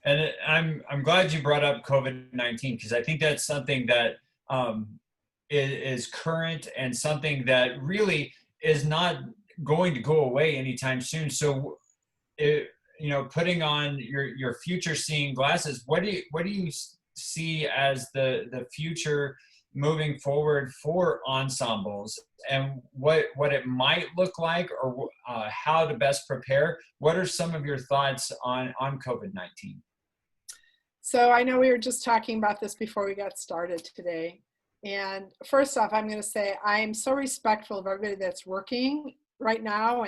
And I'm glad you brought up COVID-19, because I think that's something that is current and something that really is not going to go away anytime soon. So, putting on your future seeing glasses, what do you see as the future moving forward for ensembles, and what it might look like, or how to best prepare? What are some of your thoughts on COVID-19? So I know we were just talking about this before we got started today. And first off, I'm going to say I'm so respectful of everybody that's working right now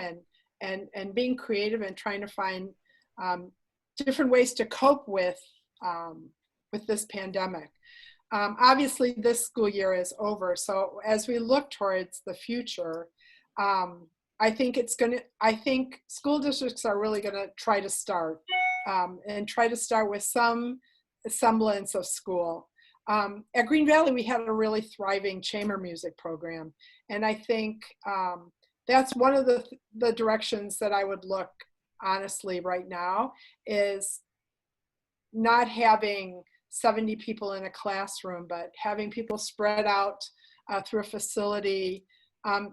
and being creative and trying to find different ways to cope with this pandemic. Obviously, this school year is over. So as we look towards the future, I think school districts are really going to try to start with some semblance of school. At Green Valley, we had a really thriving chamber music program. And I think that's one of the directions that I would look, honestly, right now, is not having 70 people in a classroom, but having people spread out through a facility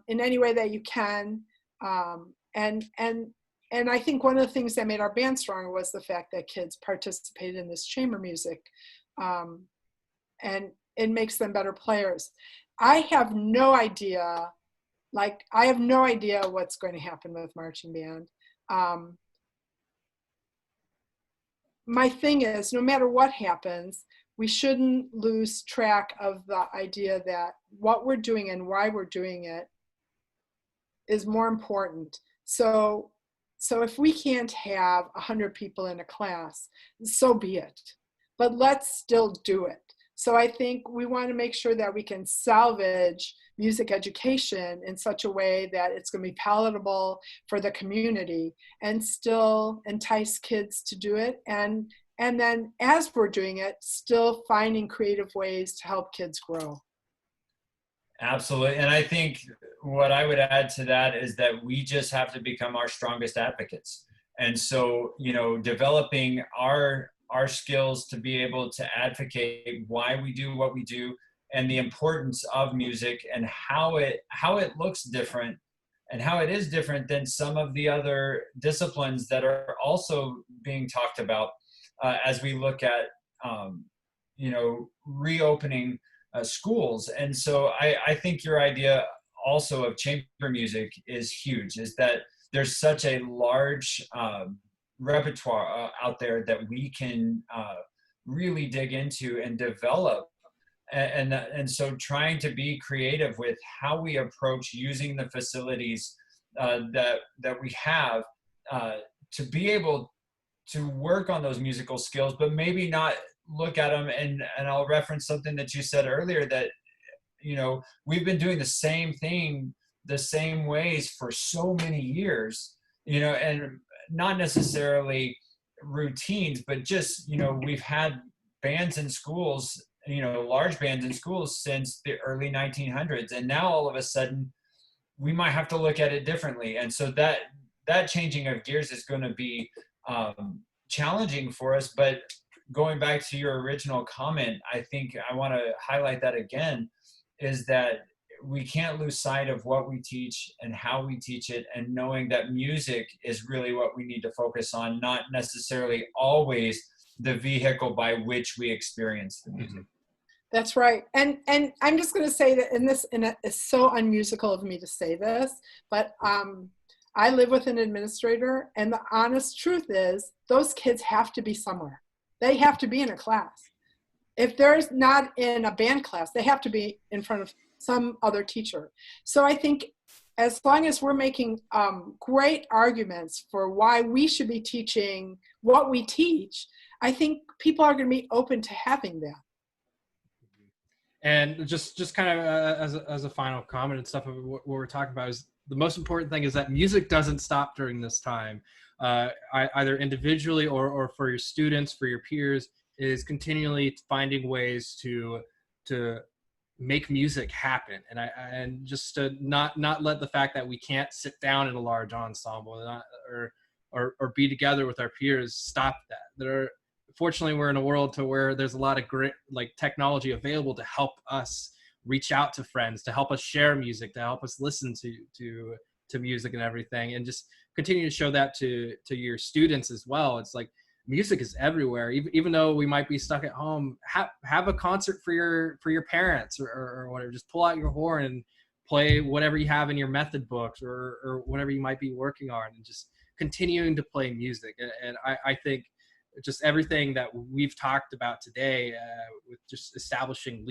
in any way that you can. And I think one of the things that made our band stronger was the fact that kids participated in this chamber music, and it makes them better players. I have no idea what's going to happen with marching band. My thing is, no matter what happens, we shouldn't lose track of the idea that what we're doing and why we're doing it is more important. So if we can't have 100 people in a class, so be it. But let's still do it. So I think we want to make sure that we can salvage music education in such a way that it's going to be palatable for the community and still entice kids to do it. And then as we're doing it, still finding creative ways to help kids grow. Absolutely. And I think what I would add to that is that we just have to become our strongest advocates. And so, developing our skills to be able to advocate why we do what we do, and the importance of music, and how it looks different and how it is different than some of the other disciplines that are also being talked about as we look at, reopening schools. And so I think your idea also of chamber music is huge, is that there's such a large repertoire out there that we can really dig into and develop. And so trying to be creative with how we approach using the facilities that we have to be able to work on those musical skills, but maybe not look at them. And I'll reference something that you said earlier, that, we've been doing the same thing the same ways for so many years, and not necessarily routines, but just, we've had bands in schools, large bands in schools since the early 1900s. And now all of a sudden we might have to look at it differently. And so that changing of gears is going to be challenging for us. But going back to your original comment, I think I want to highlight that again, is that we can't lose sight of what we teach and how we teach it, and knowing that music is really what we need to focus on, not necessarily always the vehicle by which we experience the music. That's right. And I'm just going to say that it's so unmusical of me to say this, but I live with an administrator, and the honest truth is those kids have to be somewhere. They have to be in a class. If they're not in a band class, they have to be in front of some other teacher. So I think as long as we're making great arguments for why we should be teaching what we teach, I think people are going to be open to having that. And just kind of as a final comment and stuff of what we're talking about, is the most important thing is that music doesn't stop during this time, either individually or for your students, for your peers, is continually finding ways to make music happen, and just to not let the fact that we can't sit down in a large ensemble or be together with our peers stop that. fortunately we're in a world to where there's a lot of great like technology available to help us reach out to friends, to help us share music, to help us listen to music and everything, and just continue to show that to your students as well. It's like music is everywhere. Even though we might be stuck at home, have a concert for your parents or whatever. Just pull out your horn and play whatever you have in your method books or whatever you might be working on, and just continuing to play music. And I think just everything that we've talked about today, with just establishing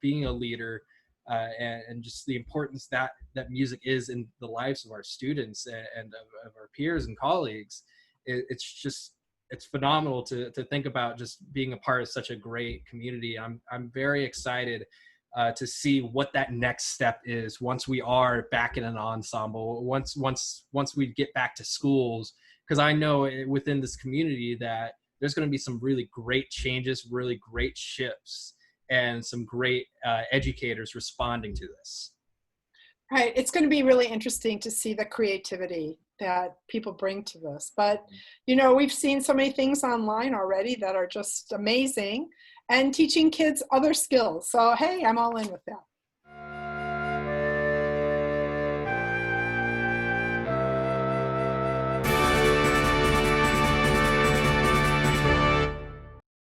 being a leader, and just the importance that music is in the lives of our students and of our peers and colleagues. It's phenomenal to think about just being a part of such a great community. I'm very excited to see what that next step is once we are back in an ensemble, once we get back to schools, because I know within this community that there's going to be some really great changes, really great shifts, and some great educators responding to this. Right. It's going to be really interesting to see the creativity that people bring to this. But, we've seen so many things online already that are just amazing, and teaching kids other skills. So, hey, I'm all in with that.